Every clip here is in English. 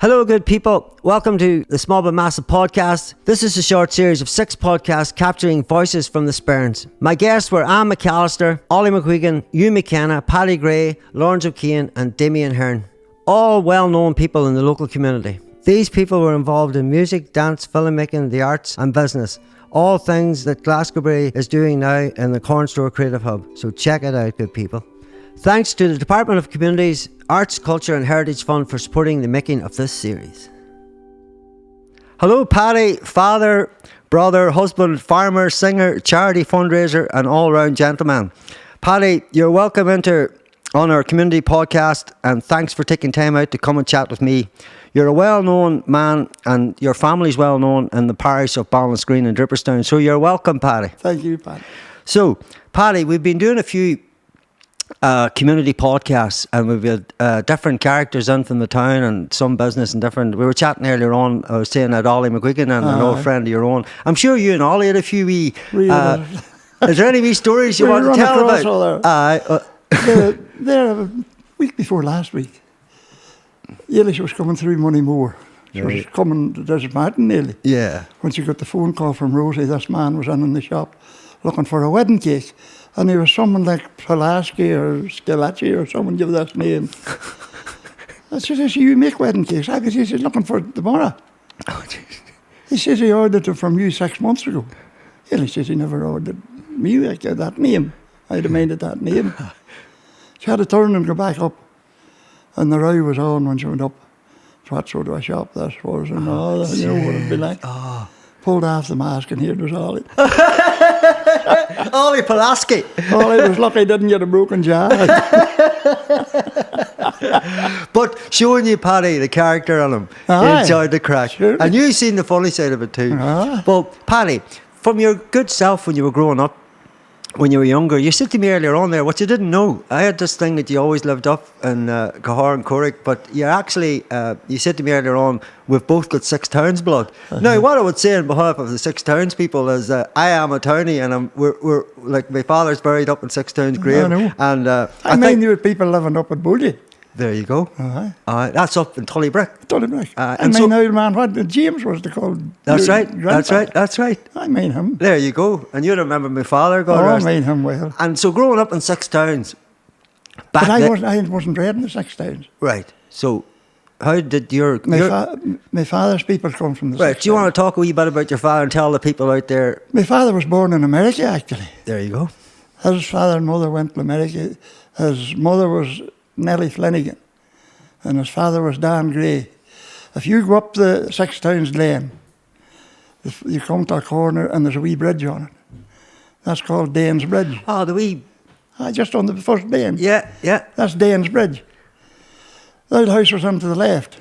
Hello, good people. Welcome to the Small But Massive podcast. This is a short series of 6 podcasts capturing voices from the Sperrins. My guests were Anne McAllister, Ollie McGuigan, Hugh McKenna, Paddy Gray, Lawrence O'Keefe and Damien Hearn. All well-known people in the local community. These people were involved in music, dance, filmmaking, the arts and business. All things that Glasgowbury is doing now in the Corn Store Creative Hub. So check it out, good people. Thanks to the Department of Communities, Arts, Culture and Heritage Fund for supporting the making of this series. Hello, Paddy, father, brother, husband, farmer, singer, charity fundraiser and all-round gentleman. Paddy, you're welcome on our community podcast and thanks for taking time out to come and chat with me. You're a well-known man and your family's well-known in the parish of Ballinascreen and Dripperstown, so you're welcome, Paddy. Thank you, Paddy. So, Paddy, we've been doing a few community podcasts and we've had different characters in from the town and some business and different. We were chatting earlier on, I was saying that Ollie McGuigan and an old friend of your own. I'm sure you and Ollie had a few wee... is there any wee stories you want to tell about? There a week before last week, Eilish was coming through Moneymore. She was coming to Desert Mountain nearly. Yeah. When she got the phone call from Rosie, this man was in the shop looking for a wedding cake. And he was someone like Pulaski or Scalacci or someone give that name. I said, you make wedding cakes? I said, he's looking for it tomorrow. Oh, jeez. He says he ordered it from you 6 months ago. He says he never ordered me like that name. I'd have minded that name. She had to turn and go back up. And the row was on when she went up. So what sort of a shop this was and all that, you know what it'd be like. Oh. Pulled off the mask and here it was Ollie. Ollie Pulaski. Ollie was lucky he didn't get a broken jaw. But showing you, Paddy, the character on him, you enjoyed the crack. Sure. And you've seen the funny side of it too. Well, Paddy, from your good self when you were growing up, when you were younger, you said to me earlier on there, what you didn't know, I had this thing that you always lived up in Cahore and Corrick, but you're actually, you said to me earlier on, we've both got 6 towns blood. Now, what I would say on behalf of the 6 towns people is I am a townie and we're like, my father's buried up in 6 towns grave. I know. And I mean, there were people living up at Bully. There you go. That's up in Tullybrick. Tullybrick. I mean, old man, what James was called. That's right. That's right. I mean him. There you go. And you remember my father, God rest. I mean him well. And so growing up in 6 towns. But I wasn't bred in the 6 towns. Right. So how did my father's people come from the 6 towns. Do you want to talk a wee bit about your father and tell the people out there? My father was born in America, actually. There you go. His father and mother went to America. His mother was Nellie Flanagan, and his father was Dan Gray. If you go up the 6 Towns Lane, you come to a corner and there's a wee bridge on it. That's called Dane's Bridge. Oh, the wee... just on the first Dane. Yeah. That's Dane's Bridge. The old house was on to the left.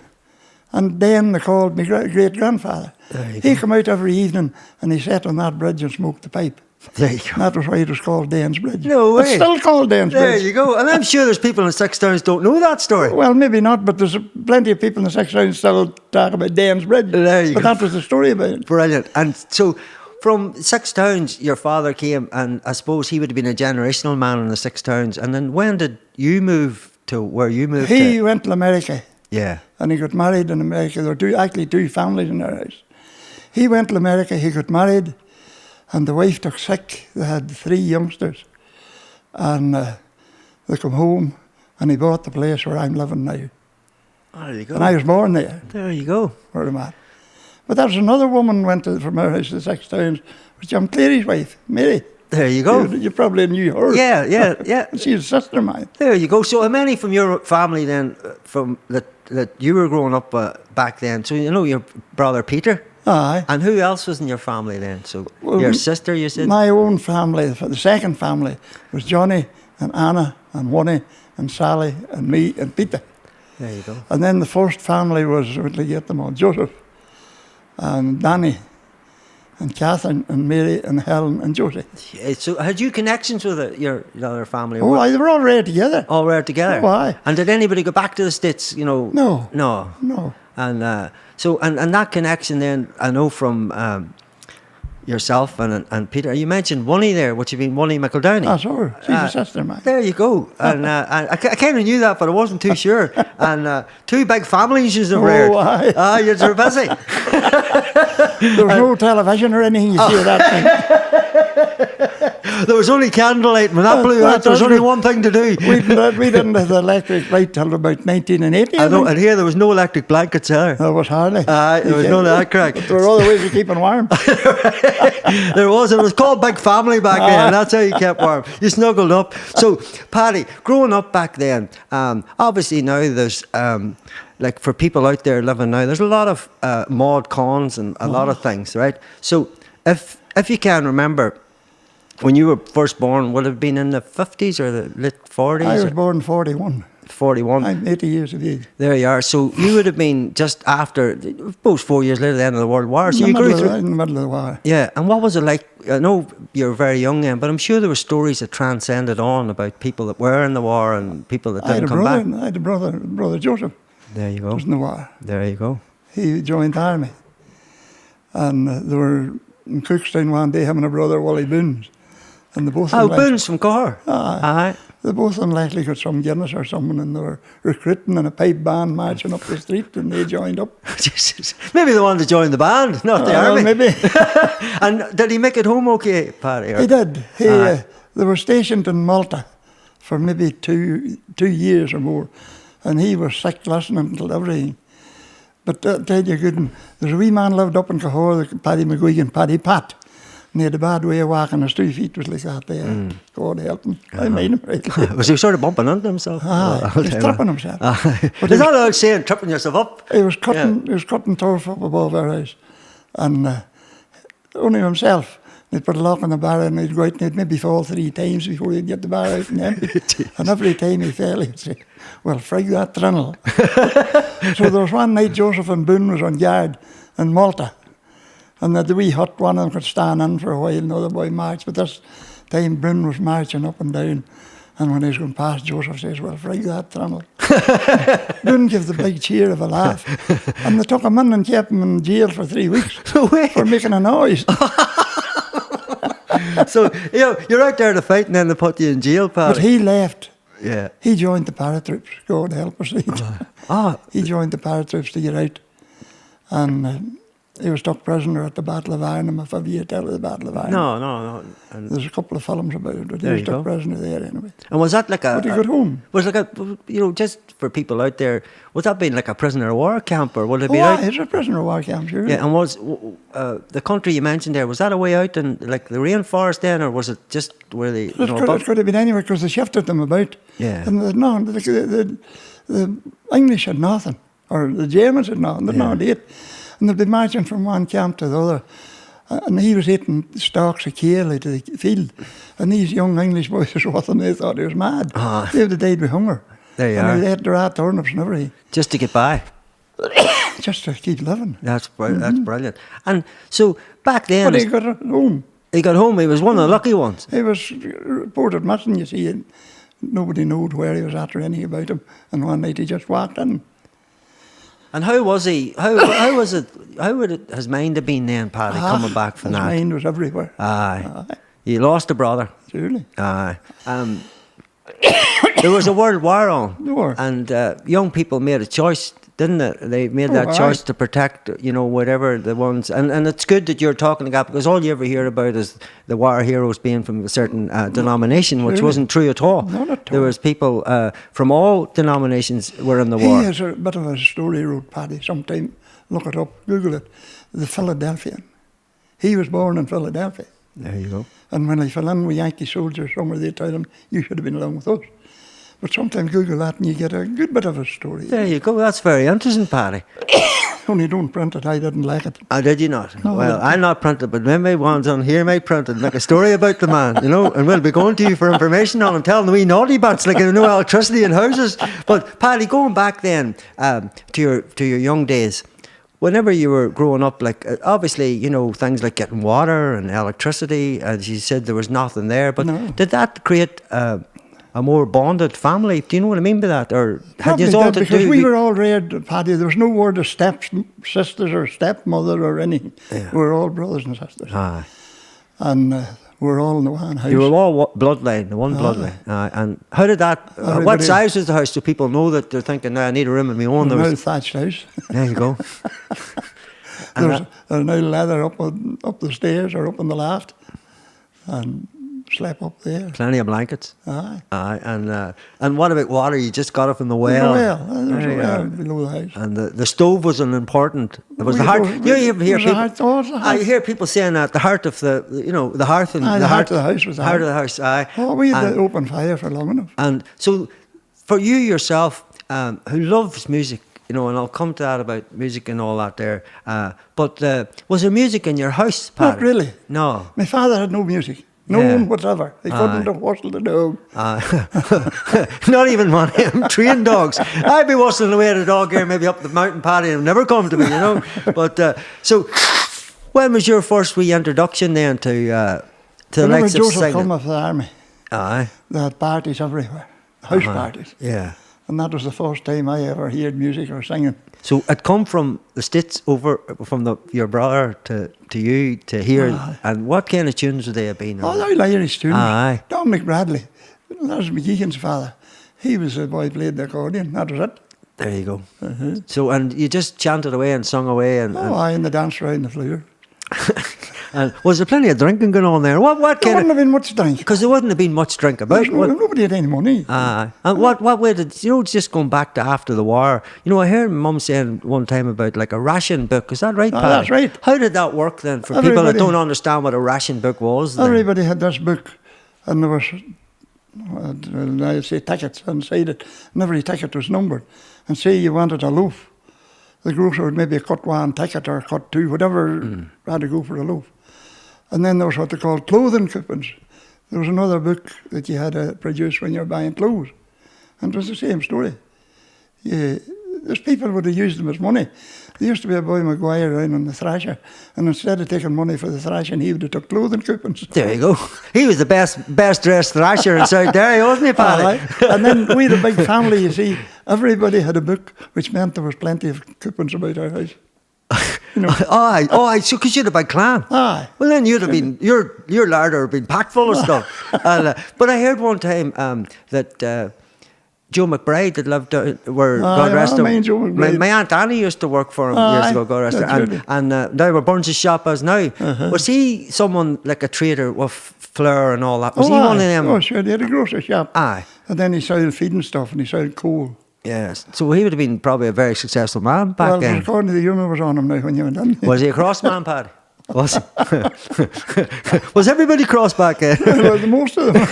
And Dane, they called my great-grandfather. He come out every evening and he sat on that bridge and smoked the pipe. There you go. That was why it was called Dane's Bridge. No way. It's still called Dane's Bridge. There you go. And I'm sure there's people in the 6 Towns don't know that story. Well, maybe not, but there's plenty of people in the 6 Towns still talk about Dane's Bridge. There you go. But that was the story about it. Brilliant. And so from 6 Towns, your father came, and I suppose he would have been a generational man in the 6 Towns. And then when did you move to where you moved to? He went to America. Yeah. And he got married in America. There were actually two families in their house. He went to America, he got married, and the wife took sick. They had 3 youngsters. And they come home and he bought the place where I'm living now. Oh, there you go. And I was born there. There you go. Where I'm at. But there was another woman went from her house to the 6 Towns, was John Cleary's wife, Mary. There you go. You probably knew her. Yeah. She's a sister of mine. There you go. So how many from your family then, from that you were growing up back then? So you know your brother Peter? Aye. And who else was in your family then? So your sister, you said? My own family, the second family, was Johnny and Anna and Winnie and Sally and me and Peter. There you go. And then the first family was, what did I get them all? Joseph and Danny and Catherine and Mary and Helen and Josie. So had you connections with your other family? Oh, they were all reared together. All reared together? Oh, aye. And did anybody go back to the States, you know? No. And so, and that connection then, I know from yourself and Peter. You mentioned Wonnie there, which you mean Wonnie McEldowney. That's her. She's a sister, man. There you go. And I kind of knew that, but I wasn't too sure. And 2 big families you've reared. Oh, aye. You're busy. There was no television or anything, you see that thing. There was only candlelight. When that blew out, there was only one thing to do. We didn't have the electric light till about 1980. I know, and here there was no electric blankets either. There was hardly. There was none of that crack. But there were other ways of keeping warm. There was. It was called Big Family back then. That's how you kept warm. You snuggled up. So, Paddy, growing up back then, obviously now there's... like for people out there living now, there's a lot of mod cons and a lot of things, right? So if you can remember, when you were first born, would it have been in the 50s or the late 40s? I was born in 41. 41. I'm 80 years of age. There you are. So you would have been just after, I suppose 4 years later, the end of the World War. So you grew through... In the middle of the war. Yeah, and what was it like? I know you were very young then, but I'm sure there were stories that transcended on about people that were in the war and people that didn't come back. I had a brother Joseph. There you go. Was in the war. There you go. He joined the army. And they were in Cookstown one day, him and a brother, Wally Boones. And they both... Boones from Cahore. Aye. They both unlikely got some Guinness or something, and they were recruiting in a pipe band marching up the street, and they joined up. Jesus. Maybe they wanted to join the band, not the army. Maybe. And did he make it home okay, Paddy? He did. They were stationed in Malta for maybe two years or more, and he was sick listening to everything. But I'll tell you good, there's a wee man lived up in Cahore, Paddy McGuigan, Paddy Pat. And he had a bad way of walking, his 2 feet was like that there. God help him. I made him right. Was he sort of bumping into himself? He was tripping himself. But is that old saying, tripping yourself up? He was cutting turf up above our house. And only himself. He'd put a lock on the barrow and he'd go out and he'd maybe fall 3 times before he'd get the barrow out and empty. And every time he fell, he'd say, well, frig that trinnel. So there was one night Joseph and Boone was on guard in Malta. And the wee hut, one of them could stand in for a while, another boy marched. But this time Bryn was marching up and down. And when he was going past, Joseph says, well, frig that trinnel. Bryn gave the big cheer of a laugh. And they took him in and kept him in jail for 3 weeks for making a noise. So, you're out there to fight and then they put you in jail, Paddy. But he left. Yeah. He joined the paratroops. God help us. He joined the paratroops to get out. And... he was stuck prisoner at the Battle of Ireland. If ever you tell the Battle of Ireland. No. And there's a couple of films about it, but he was stuck prisoner there anyway. And was that like a... But he got home. Was like a, just for people out there, would that been like a prisoner of war camp or would it be out? It's a prisoner of war camp, sure. Yeah, and was the country you mentioned there, was that a way out in like the rainforest then, or was it just where they... It could have been anywhere because they shifted them about. Yeah. And the English had nothing, or the Germans had nothing, they didn't eat. And they'd be marching from one camp to the other. And he was eating stalks of kale out of the field. And these young English boys was with him, they thought he was mad. They would have died with hunger. There you are. And they ate their turnips and everything. Just to get by. Just to keep living. That's brilliant. And so back then... But he got home. He got home, he was one of the lucky ones. He was reported missing, you see, and nobody knew where he was at or anything about him. And one night he just walked in. And how was he? How was it? How would his mind have been then, Paddy, coming back from that? His mind was everywhere. Aye. You lost a brother. Surely. Aye. There was a World War on. There were. And young people made a choice, didn't they? They made that choice to protect, whatever the ones. And it's good that you're talking about, because all you ever hear about is the war heroes being from a certain denomination, which wasn't true at all. Not at all. There was people from all denominations were in the war. He has a bit of a story, wrote Paddy, sometime. Look it up, Google it. The Philadelphian. He was born in Philadelphia. There you go. And when he fell in with Yankee soldiers somewhere, they told him, you should have been along with us. But sometimes Google that and you get a good bit of a story. There you go. That's very interesting, Paddy. Only don't print it. I didn't like it. Oh, did you not? No, well, I'll not print it, but maybe ones on here may print it, like a story about the man, and we'll be going to you for information on him, telling the wee naughty bats, like no electricity in houses. But, Paddy, going back then to your young days, whenever you were growing up, like obviously, things like getting water and electricity, as you said, there was nothing there, but did that create a more bonded family. Do you know what I mean by that? Or had you Probably all did, to because do? we were all reared, Paddy. There was no word of step sisters or stepmother or anything. Yeah. We were all brothers and sisters. Aye. And we were all in the one house. You were all bloodline, the one bloodline. And how did that? What Everybody- size was the house? So people know that they're thinking, "No, I need a room in my own." An There old was, thatched house. there you go. And There's an old ladder up the stairs or up in the loft, and slept up there. plenty of blankets. Aye. Aye, and what about water? You just got it from the well. There was There a you well are. below the house. And the stove was an important. It was We the heart. don't- You hear it was people. the heart- oh, it was the I heart. hear people saying that the heart of the the hearth and Aye, the heart of the house was the heart of the house. Aye. Oh, we had And- the open fire for long enough. And so, for you yourself, who loves music, and I'll come to that about music and all that there. But was there music in your house, Paddy? Not really. No. My father had no music. Yeah. None whatever. He Aye. couldn't have whistled a dog. Not even one of them trained dogs. I'd be whistling away at a dog here, maybe up the mountain, Paddy, and never come to me, But so, when was your first wee introduction then to the Whenever likes of Joseph singing? come off the army, Aye. they had parties everywhere. House parties. Yeah. And that was the first time I ever heard music or singing. So it come from the States over from your brother to you to here, and what kind of tunes would they have been? Oh, they're Irish tunes. Aye. Dominic Bradley. That was McGeechan's father. He was the boy who played the accordion. That was it. There you go. So, and you just chanted away and sung away, and I in the dance around the floor. and was there plenty of drinking going on there? What There kind wouldn't of? have been much drink. Because there wouldn't have been much drink about. Nobody had any money. And what way did just going back to after the war? I heard Mum saying one time about like a ration book. Is that right, Paddy? That's right. How did that work then for people that Everybody- don't understand what a ration book was? Then? Everybody had this book, and there was, I'd say tickets inside it, and every ticket was numbered. And say you wanted a loaf, the grocer would maybe cut one ticket or cut two, whatever, had to go for a loaf. And then there was what they called clothing coupons. There was another book that you had to produce when you were buying clothes. And it was the same story. Those people would have used them as money. There used to be a boy Maguire around on the thrasher, and instead of taking money for the thrashing, he would have took clothing coupons. There you go. He was the best dressed thrasher in South Derry, wasn't he, Paddy? Aye. And then we had a big family, you see. Everybody had a book, which meant there was plenty of coupons about our house. Aye. So because you'd have been clan. Aye. Well, then you'd have been your larder would have been packed full of stuff. But I heard one time that Joe McBride that lived where God rest him. I mean Joe McBride. My Aunt Annie used to work for him years ago. God rest her. that's really- And now where Burns' shop is now. Was he someone like a trader with flour and all that? Was he one of them? Oh, sure, they had a grocery shop. Aye. And then he sold feeding stuff, and he sold coal. Yes. So he would have been probably a very successful man back Well, then. according to the humour was on him now when you went in. Was he a cross man, Paddy? Was he? Was everybody cross back then? Well, the most of them.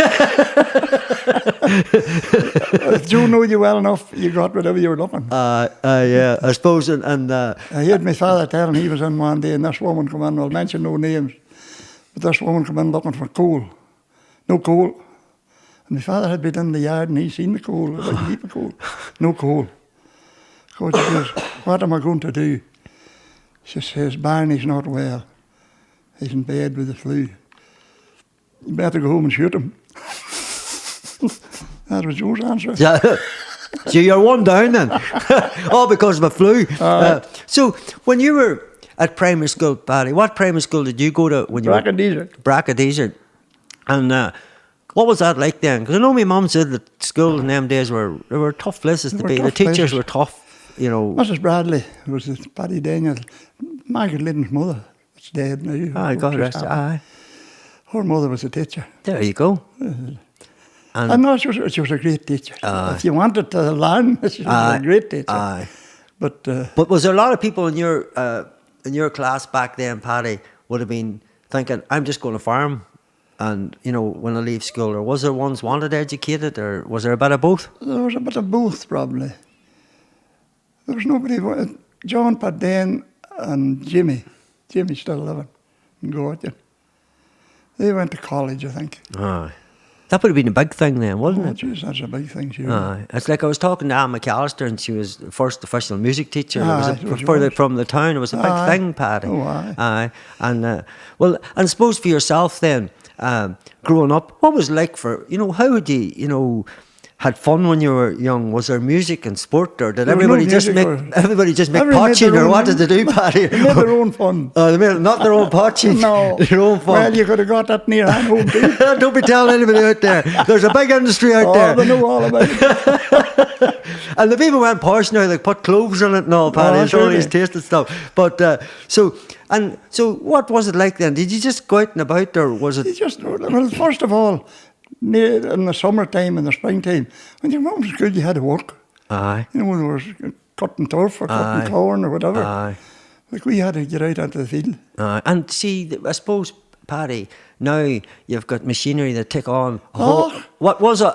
If Joe knew you well enough, you got whatever you were looking. Yeah, I suppose. And I heard my father telling he was in one day, and this woman come in, I'll mention no names, but this woman come in looking for coal. No coal. And my father had been in the yard and he seen the coal, a big heap of coal. No coal. So she says, what am I going to do? She says, Barney's not well. He's in bed with the flu. You better go home and shoot him. That was Joe's answer. So you're one down then. All because of a flu. So when you were at primary school, Paddy, what primary school did you go to when you were? Brackendeezer. And what was that like then? Because I know my mum said that school in them days were tough places to be. The teachers were tough, Mrs. Bradley was Paddy Daniel, Margaret Liddon's mother. It's dead now. Aye, God rest her. Aye. Her mother was a teacher. There you go. And no, she was a great teacher. If you wanted to learn, she was a great teacher. Aye. But was there a lot of people in your class back then, Paddy, would have been thinking, I'm just going to farm? And, when I leave school, or was there ones wanted educated, or was there a bit of both? there was a bit of both, probably. There was nobody. John Padden and Jimmy's still living in Gorton. They went to college, I think. Aye. That would have been a big thing then, wasn't it? Geez, that's a big thing, sure. Aye. It's like I was talking to Anne McAllister, and she was the first official music teacher. From the town. It was a big thing, Paddy. Oh, aye. Aye. And, and I suppose for yourself then, growing up, what was it like for, how would you, had fun when you were young? Was there music and sport, or did everybody just make potching, or what did they do, Paddy? They made their own fun. Oh, they made not their own potching. No. Their own fun. Well, you could have got that near hand home too. Don't be telling anybody out there. There's a big industry out there. They know all about it. And the people went posh now, like put cloves on it and all, Paddy. It's all these tasted stuff. But so what was it like then? Did you just go out and about, or was it? Well, first of all, in the summertime and the springtime, when your mum was good, you had to work. Aye. When there was cutting turf or cutting corn or whatever. Aye. Like we had to get out onto the field. Aye. And see, I suppose, Paddy, now you've got machinery that take on a whole. What was to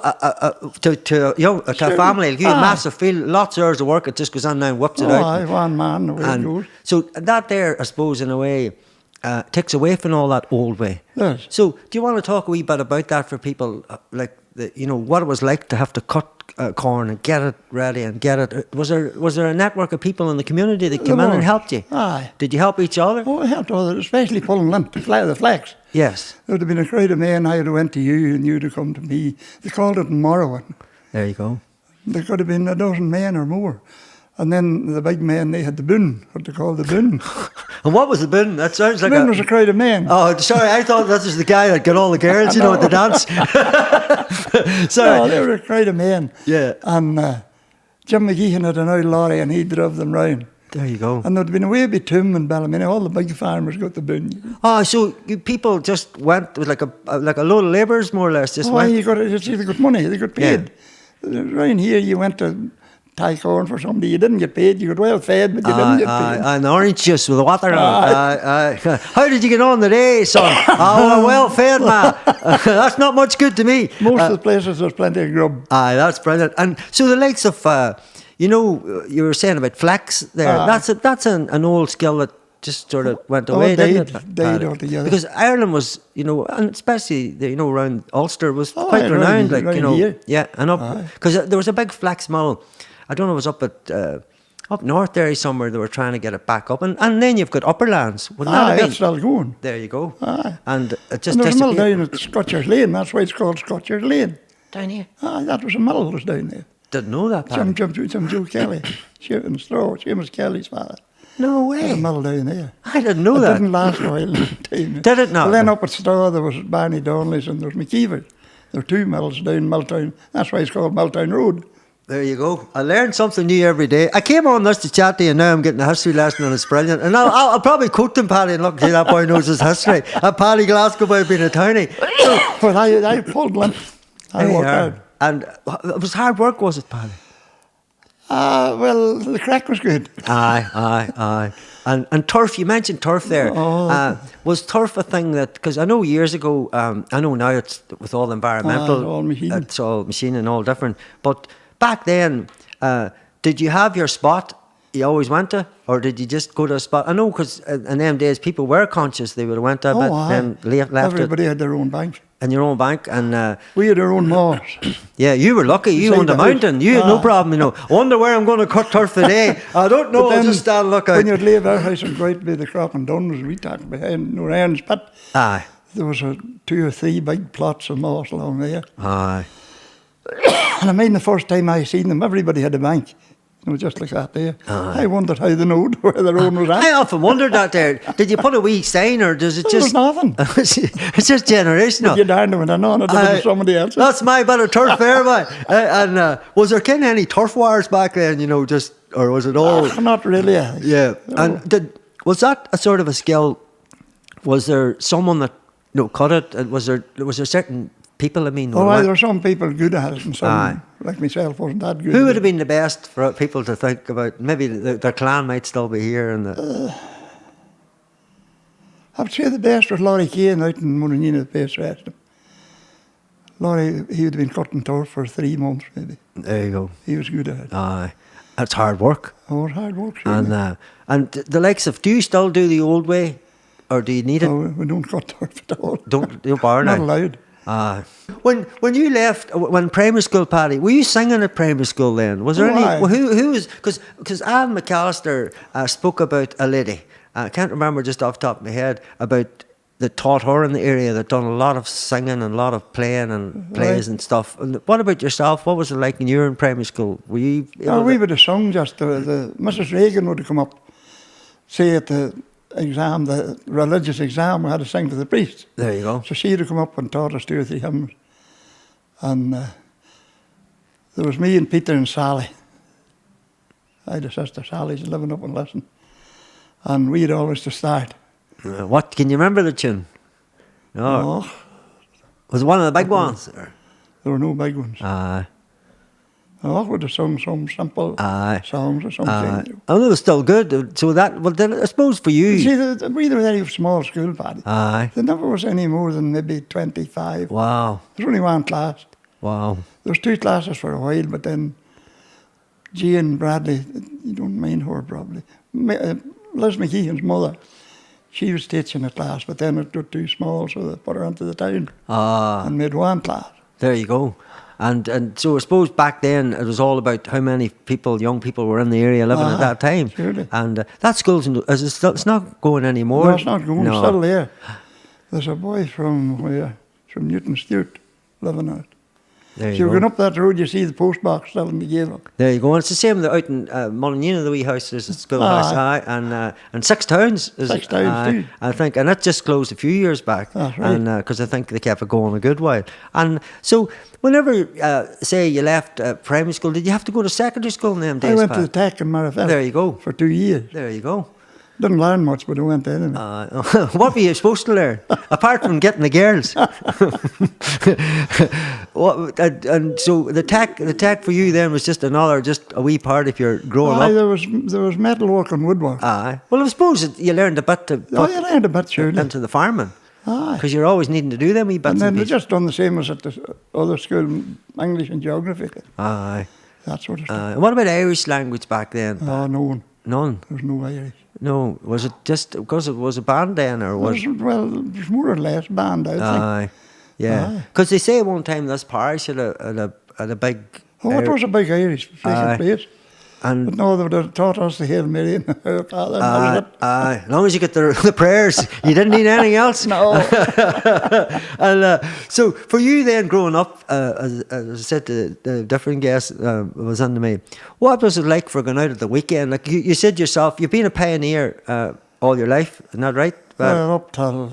a family like you, a massive field, lots of hours of work. It just goes on now and whips it out. Aye, one man, the way it goes. So that there, I suppose, in a way, takes away from all that old way. Yes. So do you want to talk a wee bit about that for people, like what it was like to have to cut corn and get it ready and get it? Was there a network of people in the community that came in and helped you? Aye. Did you help each other? Oh, I helped others, especially pulling lint, the flax. Yes. There would have been a crowd of men. I would have went to you and you'd have come to me. They called it Morrowing. There you go. There could have been a dozen men or more. And then the big men, they had the boon, what they called the boon. And what was the boon? That sounds like boon was a crowd of men. Oh, sorry, I thought that was the guy that got all the girls, at the dance. Sorry. No, they were a crowd of men. Yeah. And Jim McGeehan had an old lorry and he drove them round. There you go. And there'd been a way between and Ballymena, all the big farmers got the boon. Oh, so people just went with like a load of labourers, more or less, just went? They got money, they got paid. Yeah. Around here, you went to tie corn for somebody, you didn't get paid, you got well fed, but you didn't get paid. And orange juice with water on it. How did you get on today, son? Well fed, man. That's not much good to me. Most of the places, there's plenty of grub. That's brilliant. And so the likes of, you were saying about flax there. That's an old skill that just sort of went away, didn't it? Died altogether. Because Ireland was, and especially around Ulster was quite renowned, here. Yeah, and up because there was a big flax mill. I don't know, it was up north there somewhere. They were trying to get it back up, and then you've got Upperlands. That's still going. There you go. And it just there's a mill disappeared. down at Scotcher's Lane. That's why it's called Scotcher's Lane. Down here. That was a mill was down there. Didn't know that. Jim Joe Kelly, shooting straw. Seamus Kelly's father. No way. There's a mill down there. I didn't know that. It didn't last a while. Did it not? Well, then up at Straw there was Barney Donnelly's and there was McKeever. There were two mills down Milltown. That's why it's called Milltown Road. There you go. I learn something new every day. I came on this to chat to you, and now I'm getting a history lesson, and it's brilliant. And I'll probably quote them, Paddy, and look, see, that boy knows his history. Paddy Glasgowbury being a townie. Well, I pulled lint. I worked hard. And it was hard work, was it, Paddy? Well, the crack was good. Aye. And turf, you mentioned turf there. Was turf a thing that, because I know years ago, I know now it's with all environmental, it's all machine and all different, but back then, did you have your spot you always went to, or did you just go to a spot? I know, because in them days people were conscious, they would have went to a bit, then left Everybody had their own bank. In your own bank, and we had our own moors. Yeah, you were lucky. You owned a mountain. You had no problem. I wonder where I'm going to cut turf today. I don't know. I'll just stand lookout. When you'd leave our house and go out by the crop and Dunn's, we talked behind Aaron's pit. Aye. There was 2 or 3 big plots of moss along there. Aye. And I mean, the first time I seen them, everybody had a bank. Just like that there. I wondered how they knowed where their own was at. I often wondered that there. Did you put a wee sign, or does it just... There's nothing. It's just generational. But you darned when I know it was somebody else. That's my bit of turf there, man. And was there any turf wires back then, or was it all... Not really. Yeah. No. And was that a sort of a skill? Was there someone that cut it? Was there certain... people, there were some people good at it, and some, like myself, wasn't that good. Who would have been the best for people to think about? Maybe their clan might still be here. I would say the best was Laurie Kane out in Moonanina, the best rest of them. Laurie, he would have been cutting turf for 3 months, maybe. There you go. He was good at it. Aye. That's hard work. Oh, it's hard work, sure. And the likes of, do you still do the old way? Or do you need it? No, we don't cut turf at all. Don't bother now? Not allowed. When you left, when primary school, Paddy, were you singing at primary school then? Was there any? Who was? Because Anne McAllister spoke about a lady. I can't remember just off the top of my head about that taught her in the area, that done a lot of singing and a lot of playing and plays and stuff. And what about yourself? What was it like when you were in primary school? Were you? We would have sung just the Mrs. Reagan would have come up, say at the exam, the religious exam, we had to sing to the priest. There you go. So she'd have come up and taught us 2 or 3 hymns. And there was me and Peter and Sally. I had a sister, Sally's living up in Lisson. And we'd always to start. What, can you remember the tune? No. Was it one of the big ones? There were no big ones. Aye. I would have sung some simple songs or something. And it was still good. So that, well, then I suppose for you. See, we were a very small school, Paddy. Aye. There never was any more than maybe 25. Wow. There was only one class. Wow. There was 2 classes for a while, but then Jane Bradley, you don't mind her probably, Liz McKeehan's mother, she was teaching a class, but then it got too small, so they put her into the town and made one class. There you go. And so I suppose back then it was all about how many people, young people, were in the area living at that time. Surely. And that school's it's not going anymore. No, it's not going. It's still there. There's a boy from Newton Stewart living out. There you so go. you're going up that road, you see the post box still in the gable. There you go. And it's the same out in Mullineen, the wee house. There's a schoolhouse. And 6 towns. 6 towns too. I think, and that just closed a few years back. That's right. And because I think they kept it going a good while. And so, whenever say you left primary school, did you have to go to secondary school in them days? I went to the Tech in Marifel. There you go. For 2 years. There you go. Didn't learn much, but I went anyway. What were you supposed to learn apart from getting the girls? And so the tech for you then was just a wee part if you're growing up. There was metalwork and woodwork. Aye. Well, I suppose you learned a bit to put you learned a bit, surely. into the farming. Aye. Because you're always needing to do them wee bits And then and they pieces. just done the same as at the other school, English and geography. Aye. That sort of stuff. And what about Irish language back then? No one. None. There was no Irish. No. Was it just because it was a band then, or was? It was more or less band, I think. Aye. Yeah. Because they say one time this parish had a big. It was a big Irish place. And but no, they would have taught us the Hail Mary and Our Father. As long as you get the prayers, you didn't need anything else. No. And so for you then, growing up, as I said to the different guests was under me, what was it like for going out at the weekend? Like you said yourself, you've been a pioneer all your life, isn't that right? Well, up till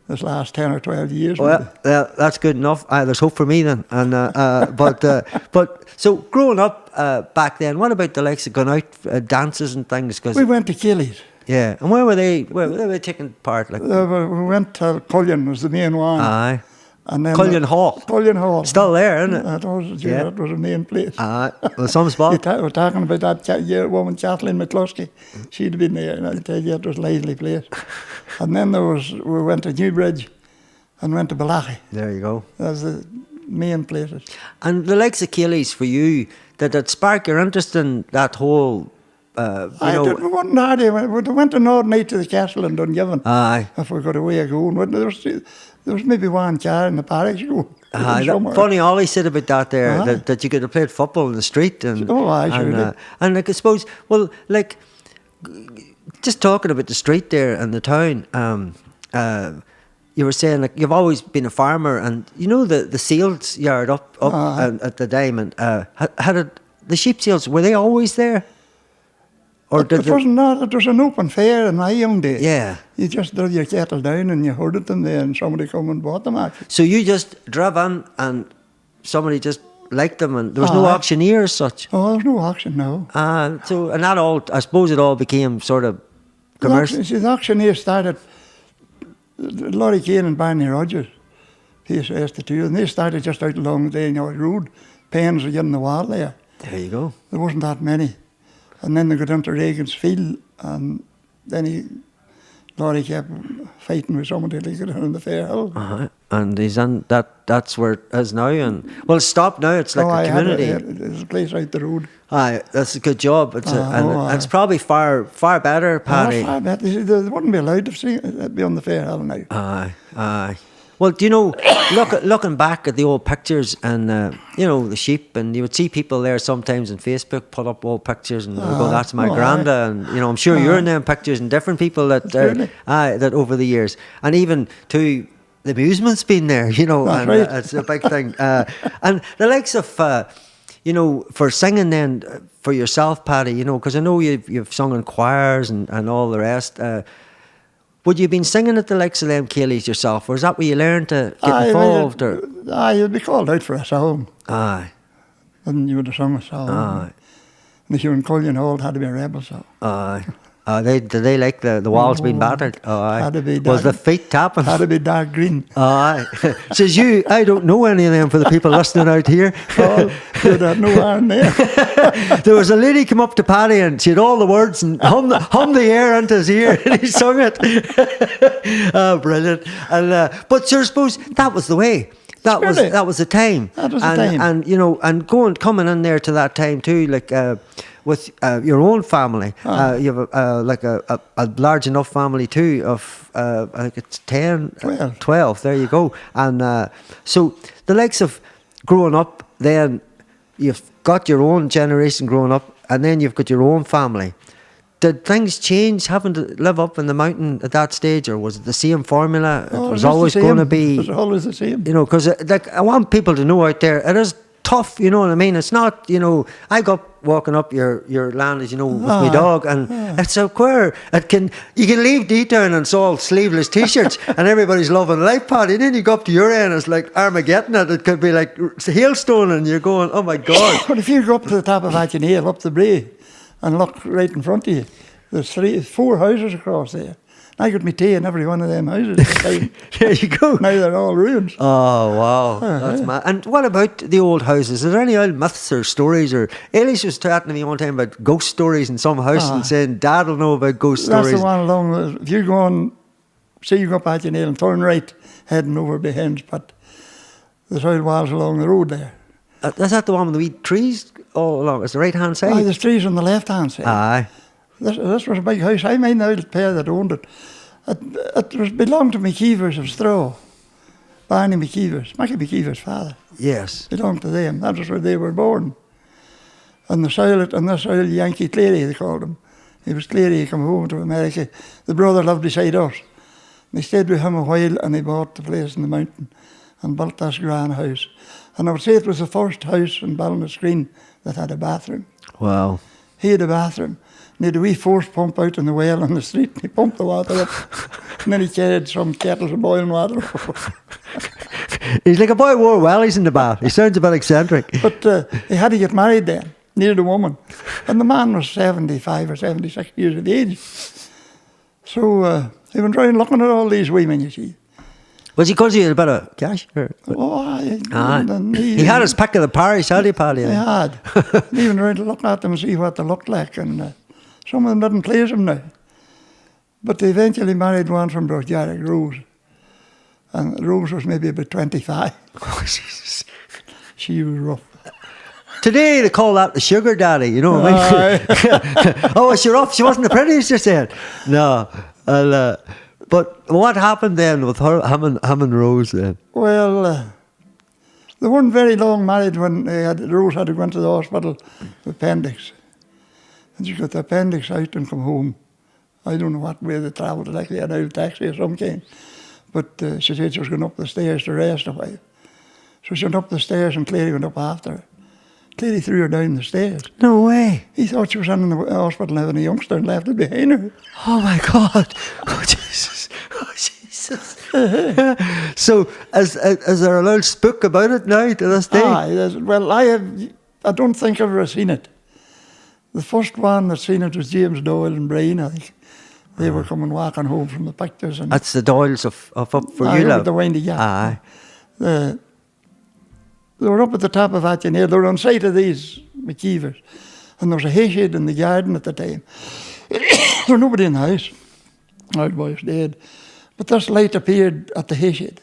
this last 10 or 12 years. Well, that's good enough. There's hope for me then. And but so growing up back then, what about the likes of going out dances and things? Cause we went to Kelly's. Yeah, and where were they taking part? Like we went to Cullen was the main one. Aye. And then Cullen Hall. Cullen Hall. Still there, isn't it? That was a main place. Aye. Well, some spot. We're talking about that woman, Kathleen McCluskey. She'd have been there, and I'll tell you, it was a lively place. And then we went to Newbridge and went to Balachi. There you go. That's the main places. And the likes of Kelly's for you, that spark your interest in that whole, We wouldn't hardly. We went to Northern Night to the castle in Dungiven. Aye. If we got a way of going. There was maybe one car in the parish going. Funny, Ollie said about that there, that you could have played football in the street. And and like, I suppose, well, like, just talking about the street there and the town, you were saying, like, you've always been a farmer, and you know the seals yard up at the Diamond, the sheep seals, were they always there? Or it was an open fair in my young day. Yeah. You just drove your cattle down and you herded them there, and somebody come and bought them actually. So you just drove in and somebody just liked them, and there was no auctioneer as such? Oh, there was no auction, no. And that all, I suppose it all became sort of commercial. The auctioneer started, Laurie Kane and Barney Rogers, PSS the two, and they started just out along the road. Pens were in the wall there. There you go. There wasn't that many. And then they got into Reagan's field, and then Laurie kept fighting with somebody to get in the fair hill. And he's on that's where it is now. And well, it's stopped now. It's like a community. There's a place out the road. Aye, that's a good job. It's probably far better, Paddy. Far better. They wouldn't be allowed to be on the fair hill now. Aye. Well, do you know, looking back at the old pictures and, the sheep, and you would see people there sometimes on Facebook put up old pictures and they would go, that's my granda. And, I'm sure you're in them pictures and different people that that over the years. And even to the amusement's been there, and it's a big thing. And the likes of, for singing then for yourself, Paddy, because I know you've sung in choirs and all the rest. Would you have been singing at the likes of them Céilís yourself, or is that where you learned to get involved? You'd be called out for a song. Aye. And you would have sung a song. Aye. And if you were in Cullion Hall, it had to be a rebel song. Aye. Did they like the walls being battered? Aye. Had to be was the feet tapping? Had to be dark green. Aye. Says you, I don't know any of them for the people listening out here. Oh, you'd have no iron there. There was a lady come up to Paddy and she had all the words and hummed the air into his ear and he sung it. Oh, brilliant. And, but sir, I suppose that was the way. That was the time. That was the time. And coming in there to that time too, like with your own family. You have a large enough family too of I think it's 12. There you go. And so the likes of growing up, then you've got your own generation growing up, and then you've got your own family. Did things change having to live up in the mountain at that stage, or was it the same formula? Oh, it was always going to be. It was always the same. Because I want people to know out there, it is tough, you know what I mean? It's not, I got walking up your land, as with my dog, and it's a queer. You can leave D-Town and it's all sleeveless t-shirts and everybody's loving life, Paddy. And then you go up to your end, it's like Armageddon. It could be like hailstone and you're going, oh my God. But if you go up to the top of Atkin Hill, up the brae, and look right in front of you, there's 4 houses across there. I got my tea in every one of them houses. There you go. Now they're all ruins. Oh, wow. That's mad. And what about the old houses? Is there any old myths or stories? Or Eilish was chatting to me one time about ghost stories in some house and saying Dad will know about ghost stories. That's the one along. If you go on, say you go up Atkin Hill and turn right, heading over behind, but there's old walls along the road there. Is that the one with the wee trees all along? It's the right hand side? Aye, there's trees on the left hand side. Aye. This was a big house. I mean, the old pair that owned it. It belonged to McKeever's of Straw. Barney McKeever's. Mackie McKeever's father. Yes. Belonged to them. That was where they were born. And this old Yankee Clary, they called him. He was Clary, he came home to America. The brother lived beside us. And he stayed with him a while and he bought the place in the mountain and built this grand house. And I would say it was the first house in Ballinascreen that had a bathroom. Wow. He had a bathroom. And he had a wee force pump out in the well on the street. And he pumped the water up. And then he carried some kettles of boiling water. He's like a boy wore wellies in the bath. He sounds a bit eccentric. But he had to get married then. Needed a woman. And the man was 75 or 76 years of age. So he went round looking at all these women, you see. Was he because he had a bit of cash? He had his pick of the parish, had he, Paddy? He had. He even round to look at them and see what they looked like. And some of them didn't please him now. But they eventually married one from Brochjarrick, Rose. And Rose was maybe about 25. Oh, Jesus. She was rough. Today they call that the sugar daddy, you know what I mean? Oh, was she rough? She wasn't the prettiest, you said? No. But what happened then with him and Rose then? Well, they weren't very long married when Rose had to go into the hospital with appendix. And she got the appendix out and come home. I don't know what way they travelled, like they had an old taxi or some kind. But she said she was going up the stairs to rest a while. So she went up the stairs and Clary went up after her. Clary threw her down the stairs. No way. He thought she was in the hospital having a youngster and left it behind her. Oh my God. Oh Jesus. Oh Jesus. So is there a little spook about it now to this day? Well, I don't think I've ever seen it. The first one that seen it was James Doyle and Brian, I think. They were coming walking home from the pictures. And that's the Doyles of up for you, love. The Windy Gap. Aye. They were up at the top of Atkin Hill. They were on sight of these McKeevers. And there was a hay shed in the garden at the time. There was nobody in the house. Old boy was dead. But this light appeared at the hay shed.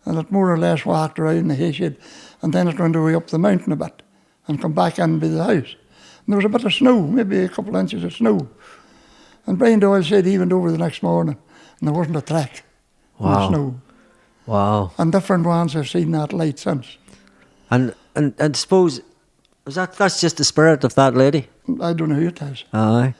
And it more or less walked around the hay shed. And then it went away up the mountain a bit. And come back in by the house. And there was a bit of snow, maybe a couple of inches of snow. And Brian Doyle said he went over the next morning. And there wasn't a track in the snow. Wow. And different ones have seen that light since. And suppose, that's just the spirit of that lady? I don't know who it is. Aye.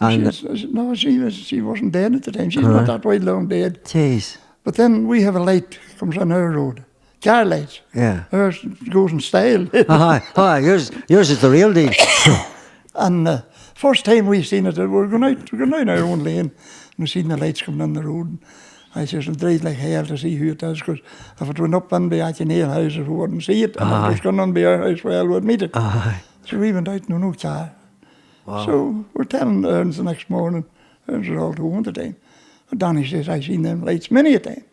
And She wasn't dead at the time. She's not that way long dead. Jeez. But then we have a light comes on our road. Car lights. Yeah. Ours goes in style. Aye. Yours is the real deal. And first time we seen it, we're going out our own lane, and we seen the lights coming on the road. And I says, "I'll drive like hell to see who it is, because if it went up in the Athenale house, we wouldn't see it. And if it was going on by our house, well, we'd meet it." Aye. So we went out, no car. Wow. So we're telling Ernst the next morning, Ernst was all at home at the time. And Donny says, "I seen them lights many a time."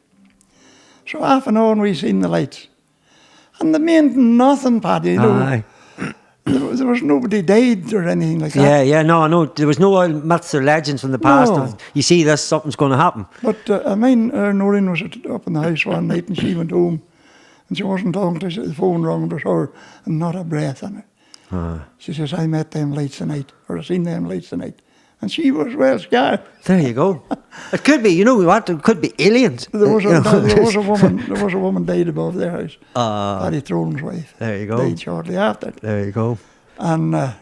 So half an hour and we seen the lights. And they meant nothing, Paddy, you know. Aye. There was nobody died or anything like that. Yeah, no, I know. There was no myths or legends from the past No. of, you see this, something's going to happen. But I mean, Noreen was up in the house one night and she went home and she wasn't talking to the phone rang, it was her, and not a breath on it. She says, "I met them lights tonight, or I seen them lights tonight." And she was well scared. There you go. It could be, you know what, it could be aliens. There was a woman died above their house. Paddy Throne's wife. There you go. Died shortly after. There you go. And I